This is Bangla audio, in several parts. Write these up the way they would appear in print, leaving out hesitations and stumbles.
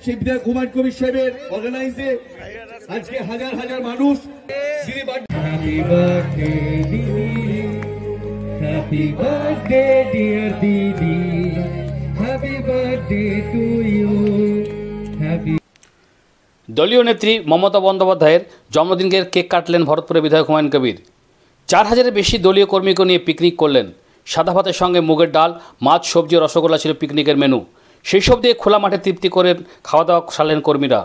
সেই বিধায়ক হুমায়ুন কবির সাহেবের অর্গানাইজে আজকে হাজার হাজার মানুষ happy birthday happy birthday dear দিদি happy birthday to you happy. দলীয় নেত্রী মমতা বন্দ্যোপাধ্যায়ের জন্মদিনকে কেক কাটলেন ভরতপুরের বিধায়ক হুমায়ুন কবির। 4000-এর বেশি দলীয় কর্মীকে নিয়ে পিকনিক করলেন। সাদা ভাতের সঙ্গে মুগের ডাল, মাছ, সবজি ও রসগোল্লা ছিল পিকনিকের মেনু। সেই সব দিয়ে খোলা মাঠে তৃপ্তি করে খাওয়া দাওয়া সারলেন কর্মীরা।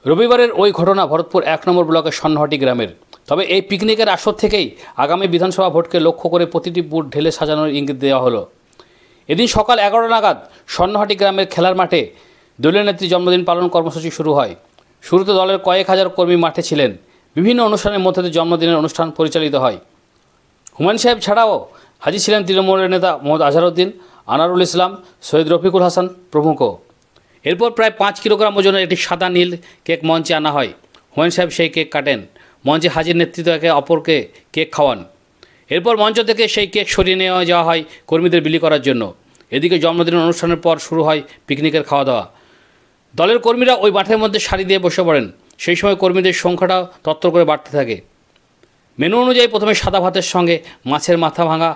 রবিবারের ওই ঘটনা ভরতপুর 1 নম্বর ব্লকের সন্নহাটি গ্রামের। তবে এই পিকনিকের আসর থেকেই আগামী বিধানসভা ভোটকে লক্ষ্য করে প্রতিটি বুথ ঢেলে সাজানোর ইঙ্গিত দেওয়া হলো। এদিন সকাল 11টা নাগাদ সন্নহাটি গ্রামের খেলার মাঠে দলীয় নেত্রী জন্মদিন পালন কর্মসূচি শুরু হয়। শুরুতে দলের কয়েক হাজার কর্মী মাঠে ছিলেন। বিভিন্ন অনুষ্ঠানের মধ্যে দিয়ে জন্মদিনের অনুষ্ঠান পরিচালিত হয়। হুমায়ুন সাহেব ছাড়াও হাজির ছিলেন তৃণমূলের নেতা মোহাম্মদ আজহারউদ্দিন, আনারুল ইসলাম, সৈয়দ রফিকুল হাসান প্রমুখ। এরপর প্রায় 5 কিলোগ্রাম ওজনের একটি সাদা নীল কেক মঞ্চে আনা হয়। হুমায়ুন সাহেব সেই কেক কাটেন। মঞ্চে হাজির নেতৃত্ব একে অপরকে কেক খাওয়ান। এরপর মঞ্চ থেকে সেই কেক সরিয়ে নেওয়া যাওয়া হয় কর্মীদের বিলি করার জন্য। এদিকে জন্মদিনের অনুষ্ঠানের পর শুরু হয় পিকনিকের খাওয়া দাওয়া। দলের কর্মীরা ওই মাঠের মধ্যে সারি দিয়ে বসে পড়েন। সেই সময় কর্মীদের সংখ্যাটা তত্ত্ব করে বাড়তে থাকে। মেনু অনুযায়ী প্রথমে সাদা ভাতের সঙ্গে মাছের মাথা ভাঙা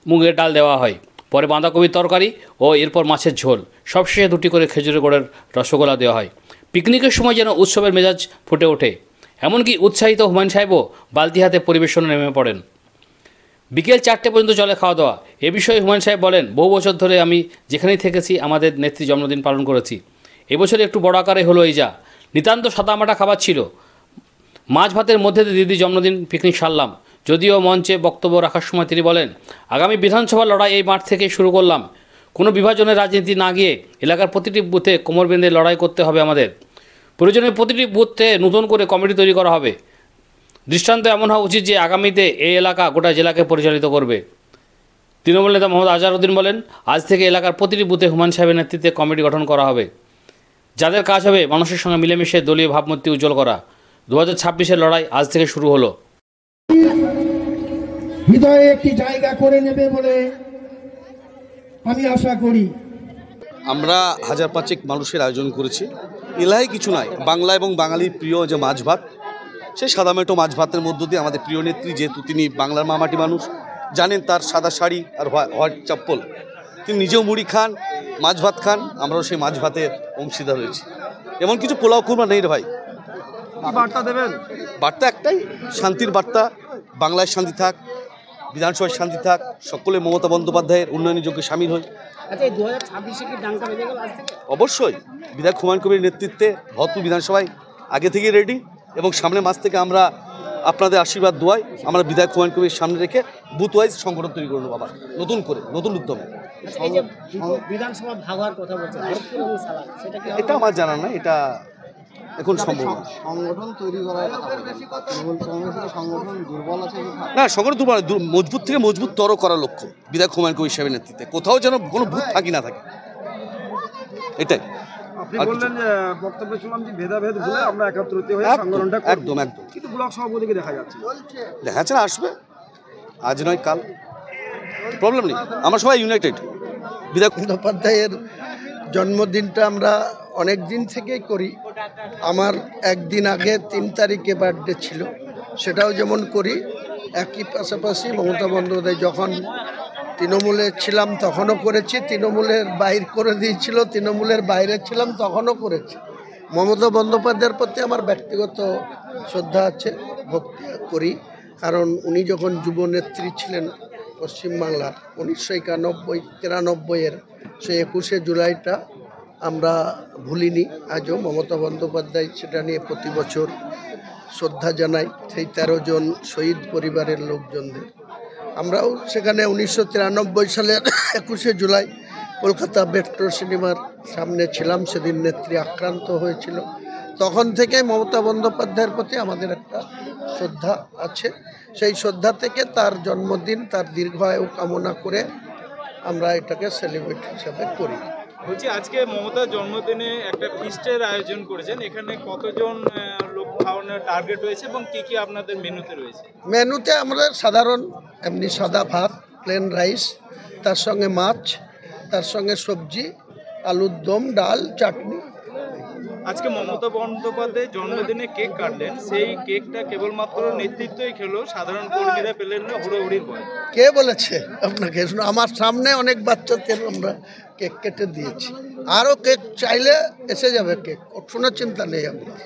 মুগের ডাল দেওয়া হয়, পরে বাঁধাকপির তরকারি ও এরপর মাছের ঝোল, সবশেষে 2টি করে খেজুরের গুড়ের রসগোল্লা দেওয়া হয়। পিকনিকের সময় যেন উৎসবের মেজাজ ফুটে ওঠে। এমনকি উৎসাহিত হুমায়ুন সাহেবও বালতি হাতে পরিবেশনে নেমে পড়েন। বিকেল 4টে পর্যন্ত চলে খাওয়া দাওয়া। এ বিষয়ে হুমায়ুন সাহেব বলেন, বহু বছর ধরে আমি যেখানেই থেকেছি আমাদের নেত্রী জন্মদিন পালন করেছি। এবছর একটু বড় আকারে হলো এই যা। নিতান্ত সাদামাটা খাবার ছিল। মাছ ভাতের মধ্যে দিয়ে দিদি জন্মদিন পিকনিক সারলাম। যদিও মঞ্চে বক্তব্য রাখার সময় তিনি বলেন, আগামী বিধানসভা লড়াই এই মাঠ থেকে শুরু করলাম। কোনো বিভাজনের রাজনীতি না গিয়ে এলাকার প্রতিটি বুথে কোমর বেঁধে লড়াই করতে হবে আমাদের। প্রয়োজনে প্রতিটি বুথে নতুন করে কমিটি তৈরি করা হবে। দৃষ্টান্ত এমন হওয়া উচিত যে আগামীতে এই এলাকা গোটা জেলাকে পরিচালিত করবে। তৃণমূল নেতা মোহাম্মদ আজহারউদ্দিন বলেন, আজ থেকে এলাকার প্রতিটি বুথে হুমায়ুন সাহেবের নেতৃত্বে কমিটি গঠন করা হবে, যাদের কাজ হবে মানুষের সঙ্গে মিলেমিশে দলীয় ভাবমূর্তি উজ্জ্বল করা। 2026-এর লড়াই আজ থেকে শুরু হলো। হৃদয়ে একটি জায়গা করে নেবে বলে আমি আশা করি। আমরা 1000-5 মানুষের আয়োজন করেছি। এলাকায় কিছু নাই, বাংলা এবং বাঙালির প্রিয় যে মাছ ভাত, সেই সাদামেটো মাছ ভাতের মধ্য দিয়ে আমাদের প্রিয় নেত্রী, যেহেতু তিনি বাংলার মামাটি মানুষ, জানেন তার সাদা শাড়ি আর হোয়াইট চপ্পল, তিনি নিজেও মুড়ি খান, মাছ ভাত খান, আমরাও সেই মাছ ভাতের অংশীদার হয়েছি। এমন কিছু পোলাও কুরমা নেই রে ভাই। বার্তা দেবেন? বার্তা একটাই, শান্তির বার্তা। বাংলায় শান্তি থাক, বিধানসভায় শান্তি থাক, সকলে মমতা বন্দ্যোপাধ্যায়ের উন্নয়নের যোগ্যে সামিল হই। অবশ্যই বিধায়ক হুমায়ুন কবির নেতৃত্বে ভরতপুর বিধানসভায় আগে থেকেই রেডি, এবং সামনের মাস থেকে আমরা আপনাদের আশীর্বাদ দোয়াই আমরা বিধায়ক হুমায়ুন কবির সামনে রেখে বুথ ওয়াইজ সংগঠন তৈরি করবো আবার নতুন করে, নতুন উদ্যমে। এটা আমার জানা না, এটা এখন সম্ভব সংগঠন তৈরি করার সংগঠন দুর্বল আছে না, সংগঠন দুর্বল, মজবুত থেকে মজবুত তর করার লক্ষ্য বিধায়ক হুমায়ুন কবির সাহেবের নেতৃত্বে। কোথাও যেন কোনো ভূত থাকি না থাকে, এটাই। আপনি বললেন যে বক্তব্যে শুনলাম যে ভেদাভেদ ভুলে আমরা একত্রিত হয়ে সংগঠনটা একদম একদম, কিন্তু ব্লক সভাপতিকে দেখা যাচ্ছে না, আসবে আজ নয় কাল, প্রবলেম নেই, আমরা সবাই ইউনাইটেড। বিধায়ক বন্দ্যোপাধ্যায়ের জন্মদিনটা আমরা অনেক দিন থেকেই করি। আমার একদিন আগে 3 তারিখে বার্থডে ছিল, সেটাও যেমন করি। একই পাশাপাশি মমতা বন্দ্যোপাধ্যায় যখন তৃণমূলে ছিলাম তখনও করেছি, তৃণমূলের বাইর করে দিয়েছিল, তৃণমূলের বাইরে ছিলাম তখনও করেছি। মমতা বন্দ্যোপাধ্যায়ের প্রতি আমার ব্যক্তিগত শ্রদ্ধা আছে, ভক্তি করি, কারণ উনি যখন যুবনেত্রী ছিলেন পশ্চিমবাংলার 1991-93-এর সেই 21শে জুলাইটা আমরা ভুলিনি আজও। মমতা বন্দ্যোপাধ্যায় সেটা নিয়ে প্রতি বছর শ্রদ্ধা জানাই সেই 13 জন শহীদ পরিবারের লোকজনদের। আমরাও সেখানে 1993 সালের 21শে জুলাই কলকাতা মেট্রো সিনেমার সামনে ছিলাম, সেদিন নেত্রী আক্রান্ত হয়েছিল। তখন থেকে মমতা বন্দ্যোপাধ্যায়ের প্রতি আমাদের একটা শ্রদ্ধা আছে। সেই শ্রদ্ধা থেকে তার জন্মদিন, তার দীর্ঘায়ু কামনা করে আমরা এটাকে সেলিব্রেট হিসাবে করি। বলছি, আজকে মমতার জন্মদিনে একটা ফিস্টের আয়োজন করেছেন, এখানে কতজন লোক খাওয়ানোর টার্গেট রয়েছে এবং কি কি আপনাদের মেনুতে রয়েছে? মেনুতে আমাদের সাধারণ এমনি সাদা ভাত, প্লেন রাইস, তার সঙ্গে মাছ, তার সঙ্গে সবজি, আলুর দম, ডাল, চাটনি, আজকে মমতা বন্দ্যোপাধ্যায়ের জন্মদিনে কেক কাটলেন, সেই কেকটা কেবলমাত্র নেতৃত্বই খেলো, সাধারণ কর্মীরা পেলেন না হুড়োহুড়ির ভয়। কে বলেছে আপনাকে? আমার সামনে অনেক বাচ্চাকে আমরা কেক কেটে দিয়েছি, আরও কেক চাইলে এসে যাবে কেক, কোনো চিন্তা নেই আপনার।